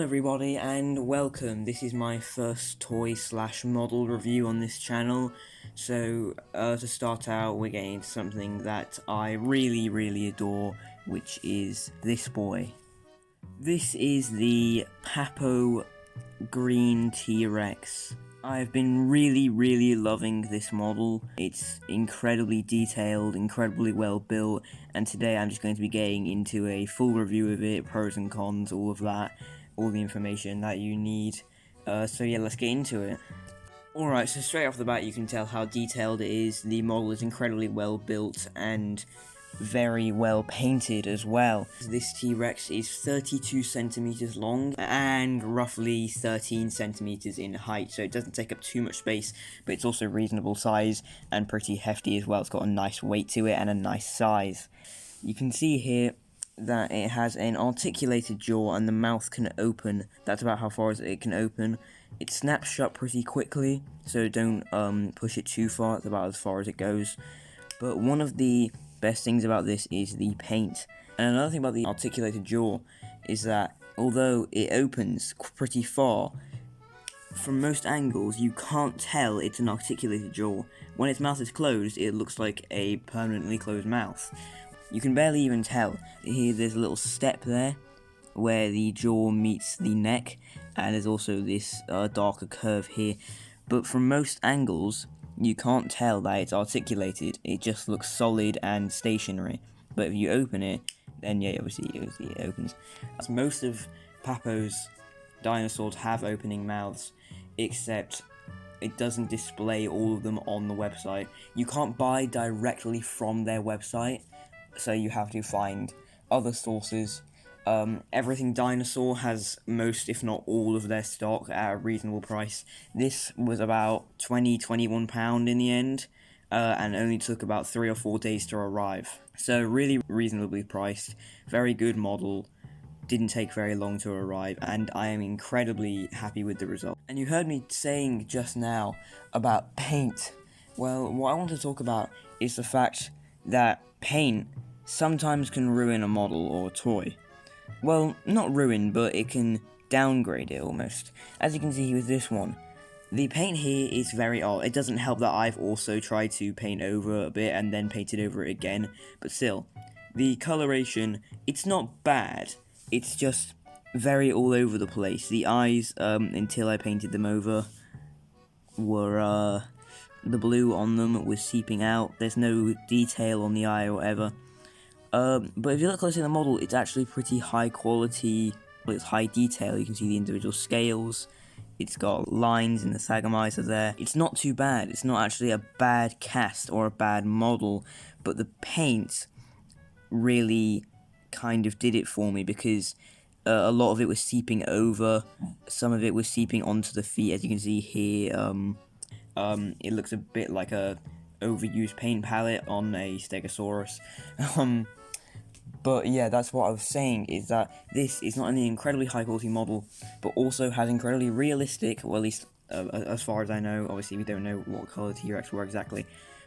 everybody and welcome. This is my first toy slash model review on this channel. So to start out, we're getting into something that I really adore, which is this boy. This is the Papo green T-Rex. I've been really loving this model. It's incredibly detailed, incredibly well built, and today I'm just going to be getting into a full review of it, pros and cons, all of that, all the information that you need. So yeah, let's get into it. Alright, so straight off the bat you can tell how detailed it is. The model is incredibly well built and very well painted as well. This T-Rex is 32 centimeters long and roughly 13 centimeters in height, so it doesn't take up too much space, but it's also reasonable size and pretty hefty as well. It's got a nice weight to it and a nice size. You can see here that it has an articulated jaw and the mouth can open. That's about how far as it can open. It snaps shut pretty quickly, so don't push it too far. It's about as far as it goes. But one of the best things about this is the paint. And another thing about the articulated jaw is that although it opens pretty far, from most angles you can't tell it's an articulated jaw. When its mouth is closed, it looks like a permanently closed mouth. You can barely even tell. Here there's a little step there where the jaw meets the neck, and there's also this darker curve here. But from most angles, you can't tell that it's articulated. It just looks solid and stationary. But if you open it, then yeah, obviously it opens. As most of Papo's dinosaurs have opening mouths, except it doesn't display all of them on the website. You can't buy directly from their website, so you have to find other sources. Everything Dinosaur has most, if not all, of their stock at a reasonable price. This was about £21 in the end, and only took about 3 or 4 days to arrive. So really reasonably priced, very good model, didn't take very long to arrive, and I am incredibly happy with the result. And you heard me saying just now about paint. Well, what I want to talk about is the fact that paint sometimes can ruin a model or a toy. Well, not ruin, but it can downgrade it almost. As you can see with this one, the paint here is very odd. It doesn't help that I've also tried to paint over a bit and then painted over it again, but still, the coloration, it's not bad, it's just very all over the place. The eyes, until I painted them over, were, the blue on them was seeping out. There's no detail on the eye or whatever. But if you look closely at the model, it's actually pretty high quality. It's high detail. You can see the individual scales. It's got lines in the Sagamisa there. It's not too bad. It's not actually a bad cast or a bad model, but the paint really kind of did it for me, because a lot of it was seeping over. Some of it was seeping onto the feet, as you can see here. It looks a bit like a overused paint palette on a Stegosaurus. But yeah, that's what I was saying, is that this is not only an incredibly high quality model, but also has incredibly realistic, well, at least as far as I know, obviously we don't know what colour T-Rex were exactly,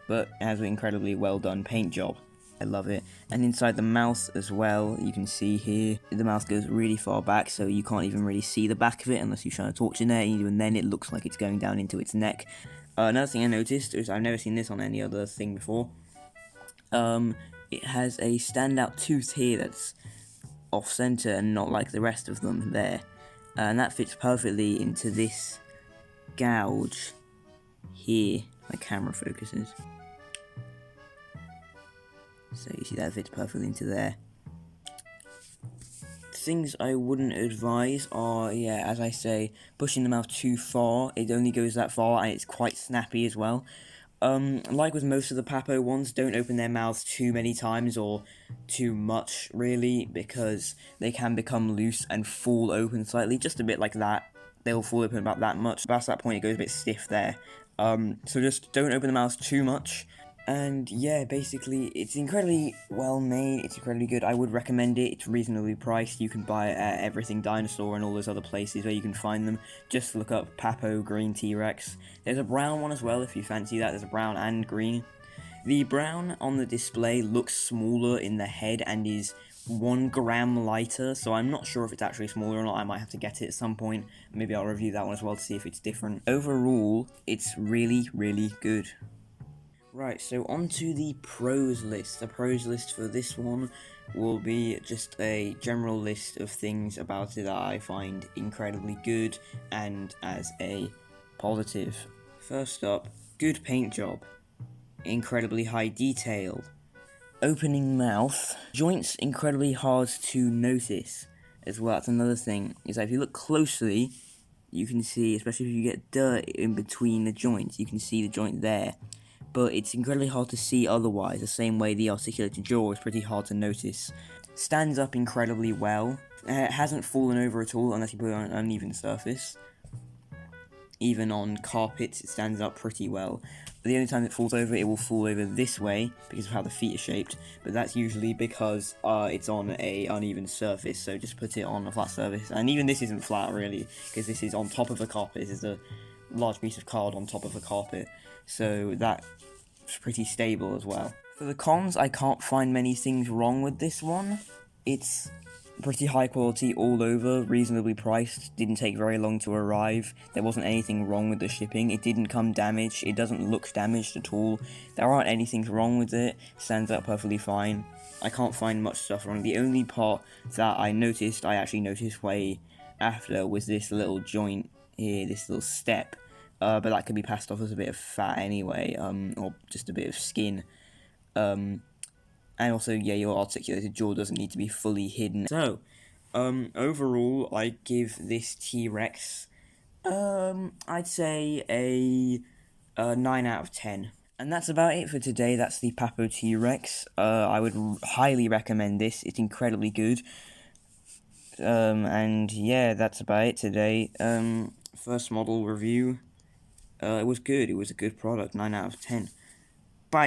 but it has an incredibly well done paint job. I love it. And inside the mouth as well, you can see here, the mouth goes really far back, so you can't even really see the back of it unless you shine a torch in there, and even then it looks like it's going down into its neck. Another thing I noticed is I've never seen this on any other thing before. It has a standout tooth here that's off-center and not like the rest of them there. And that fits perfectly into this gouge here. My camera focuses. So you see that fits perfectly into there. Things I wouldn't advise are, yeah, as I say, pushing the mouth too far. It only goes that far, and it's quite snappy as well. Like with most of the Papo ones, don't open their mouths too many times or too much, really, because they can become loose and fall open slightly, just a bit like that. They'll fall open about that much. Past that point, it goes a bit stiff there. So just don't open the mouths too much. And yeah, basically, it's incredibly well made, it's incredibly good. I would recommend it. It's reasonably priced. You can buy it at Everything Dinosaur and all those other places where you can find them. Just look up Papo Green T-Rex. There's a brown one as well if you fancy that. There's a brown and green. The brown on the display looks smaller in the head and is 1 gram lighter, so I'm not sure if it's actually smaller or not. I might have to get it at some point. Maybe I'll review that one as well to see if it's different. Overall, it's really, really good. Right, so on to the pros list. The pros list for this one will be just a general list of things about it that I find incredibly good and as a positive. First up, good paint job, incredibly high detail, opening mouth, joints incredibly hard to notice as well. That's another thing, is that if you look closely, you can see, especially if you get dirt in between the joints, you can see the joint there. But it's incredibly hard to see otherwise, the same way the articulated jaw is pretty hard to notice. Stands up incredibly well. It hasn't fallen over at all unless you put it on an uneven surface. Even on carpets, it stands up pretty well. The only time it falls over, it will fall over this way because of how the feet are shaped, but that's usually because it's on a uneven surface, so just put it on a flat surface. And even this isn't flat, really, because this is on top of a carpet. This is a large piece of card on top of a carpet, so that's pretty stable as well. For the cons, I can't find many things wrong with this one. It's pretty high quality all over, reasonably priced, didn't take very long to arrive, there wasn't anything wrong with the shipping, it didn't come damaged, it doesn't look damaged at all, there aren't anything wrong with it, stands up perfectly fine. I can't find much stuff wrong. The only part that I actually noticed way after, was this little joint here, this little step, but that could be passed off as a bit of fat anyway, or just a bit of skin. And also, yeah, your articulated jaw doesn't need to be fully hidden. So, overall, I give this T-Rex, I'd say a 9 out of 10. And that's about it for today. That's the Papo T-Rex. I would highly recommend this. It's incredibly good. And yeah, that's about it today. First model review. It was good. It was a good product. 9 out of 10. Bye!